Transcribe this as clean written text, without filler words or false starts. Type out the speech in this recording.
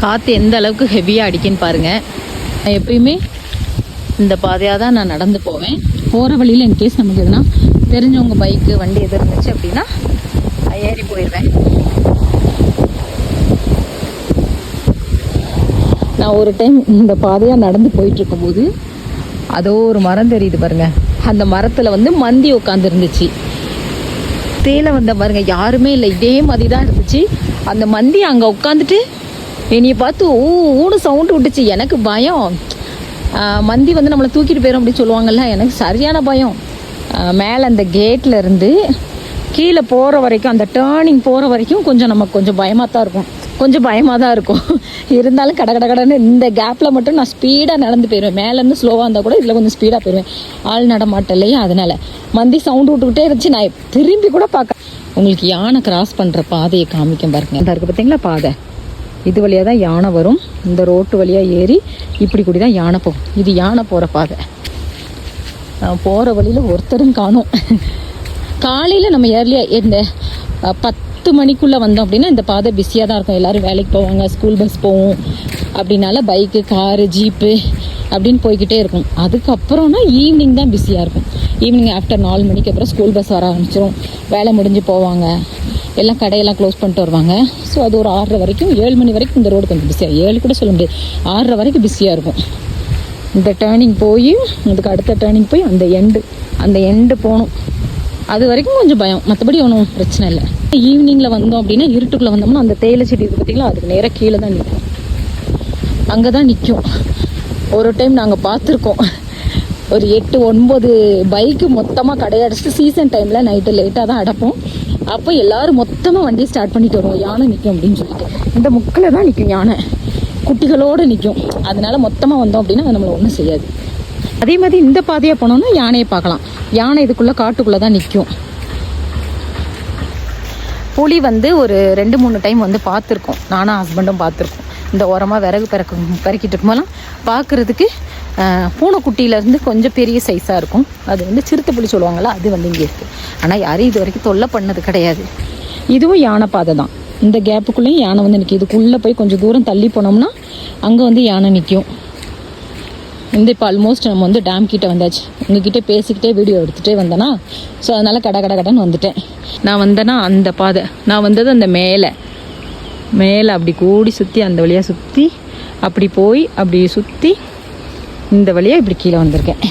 காற்று எந்த அளவுக்கு ஹெவியாக அடிக்குன்னு பாருங்கள். நான் எப்பயுமே இந்த பாதையாக தான் நான் நடந்து போவேன். போகிற வழியில் இன்கேஸ் நமக்கு எதுனா தெரிஞ்சவங்க பைக்கு வண்டி எது இருந்துச்சு அப்படின்னா ஏறி போயிடுவேன். நான் ஒரு டைம் இந்த பாதையாக நடந்து போயிட்டுருக்கும்போது அதோ ஒரு மரம் தெரியுது பாருங்கள். அந்த மரத்தில் வந்து மந்தி உட்காந்துருந்துச்சு. தேலை வந்த பாருங்க, யாருமே இல்லை, இதே மாதிரி தான் இருந்துச்சு. அந்த மந்தி அங்கே உட்காந்துட்டு என்னையை பார்த்து ஊடு சவுண்டு விட்டுச்சு. எனக்கு பயம். மந்தி வந்து நம்மளை தூக்கிட்டு போயிடும் அப்படின்னு சொல்லுவாங்கல்ல, எனக்கு சரியான பயம். மேலே அந்த கேட்டில் இருந்து கீழே போகிற வரைக்கும், அந்த டேர்னிங் போகிற வரைக்கும் நமக்கு கொஞ்சம் பயமாக தான் இருக்கும். இருந்தாலும் கடன்னு இந்த கேப்பில் மட்டும் நான் ஸ்பீடாக நடந்து போயிடுவேன். மேலேருந்து ஸ்லோவாக இருந்தால் கூட இதில் கொஞ்சம் ஸ்பீடாக போயிடுவேன். ஆள் நடமாட்டம் இல்லையா, அதனால் மந்தி சவுண்டு விட்டுக்கிட்டே இருந்துச்சு. நான் திரும்பி கூட பார்க்க. உங்களுக்கு யானை கிராஸ் பண்ணுற பாதையை காமிக்கும் பாருங்க. இந்த இருக்குது பார்த்தீங்களா பாதை, இது வழியாக தான் யானை வரும். இந்த ரோட்டு வழியாக ஏறி இப்படி கூடி தான் யானை போகும். இது யானை போகிற பாதை. போகிற வழியில் ஒருத்தரும் காணும். காலையில் நம்ம ஏர்லியாக இந்த 10 மணிக்குள்ளே வந்தோம் அப்படின்னா இந்த பாதை பிஸியாக தான் இருக்கும். எல்லோரும் வேலைக்கு போவாங்க, ஸ்கூல் பஸ் போவோம். அப்படின்னால பைக்கு, காரு, ஜீப்பு அப்படின்னு போய்கிட்டே இருக்கும். அதுக்கப்புறம்னா ஈவினிங் தான் பிஸியாக இருக்கும். ஈவினிங் ஆஃப்டர் 4 மணிக்கு அப்புறம் ஸ்கூல் பஸ் வர ஆரம்பிச்சிடும். வேலை முடிஞ்சு போவாங்க, எல்லாம் கடையெல்லாம் க்ளோஸ் பண்ணிட்டு வருவாங்க. ஸோ அது ஒரு 6:30 வரைக்கும், 7 மணி வரைக்கும் இந்த ரோடு கொஞ்சம் பிஸியாக, 7 கூட சொல்ல முடியாது, 6:30 வரைக்கும் பிஸியாக இருக்கும். இந்த டேர்னிங் போய் அதுக்கு அடுத்த டேர்னிங் போய் அந்த எண்டு போகணும். அது வரைக்கும் கொஞ்சம் பயம், மற்றபடி ஒன்றும் பிரச்சனை இல்லை. ஈவினிங்கில் வந்தோம் அப்படின்னா இருட்டுக்குள்ளே வந்தோம்னா அந்த தேயிலை செடி இருக்குது பார்த்தீங்களா, அதுக்கு நேராக கீழே தான் நிற்கும். அங்கே தான் நிற்கும். ஒரு டைம் நாங்கள் பார்த்துருக்கோம், ஒரு 8-9 பைக்கு மொத்தமாக கடையடிச்சிட்டு, சீசன் டைமில் நைட்டு லேட்டாக தான் அடைப்போம். அப்போ எல்லோரும் மொத்தமாக வண்டியை ஸ்டார்ட் பண்ணிட்டு வருவோம், யானை நிற்கும் அப்படின்னு சொல்லிட்டு. இந்த முக்கில் தான் நிற்கும் யானை, குட்டிகளோடு நிற்கும். அதனால மொத்தமாக வந்தோம் அப்படின்னா அது நம்மளை ஒன்றும் செய்யாது. அதே மாதிரி இந்த பாதையாக போனோம்னா யானையை பார்க்கலாம். யானை இதுக்குள்ளே காட்டுக்குள்ளே தான் நிற்கும். புலி வந்து ஒரு 2-3 டைம் வந்து பார்த்துருக்கோம், நானும் ஹஸ்பண்டும் பார்த்துருக்கோம். இந்த ஓரமாக விறகு பறக்கிட்டு இருக்கும்போதெல்லாம் பார்க்குறதுக்கு பூனைக்குட்டியிலேருந்து கொஞ்சம் பெரிய சைஸாக இருக்கும். அது வந்து சிறுத்தை புலி சொல்லுவாங்கள்ல, அது வந்து இங்கே இருக்குது. ஆனால் யாரையும் இது வரைக்கும் தொல்லை பண்ணது கிடையாது. இதுவும் யானை பாதை தான். இந்த கேப்புக்குள்ளேயும் யானை வந்து நிற்கும். இதுக்குள்ளே போய் கொஞ்சம் தூரம் தள்ளி போனோம்னா அங்கே வந்து யானை நிற்கும். இப்போ ஆல்மோஸ்ட் நம்ம வந்து டேம் கிட்டே வந்தாச்சு. உங்ககிட்ட பேசிக்கிட்டே வீடியோ எடுத்துகிட்டே வந்தேன்னா, ஸோ அதனால் கடன்னு வந்துட்டேன். நான் வந்தேன்னா அந்த பாதை, நான் வந்தது அந்த மேலே அப்படி கூடி சுற்றி அந்த வழியாக சுற்றி அப்படி போய் அப்படி சுற்றி இந்த வழியாக இப்படி கீழே வந்திருக்கேன்.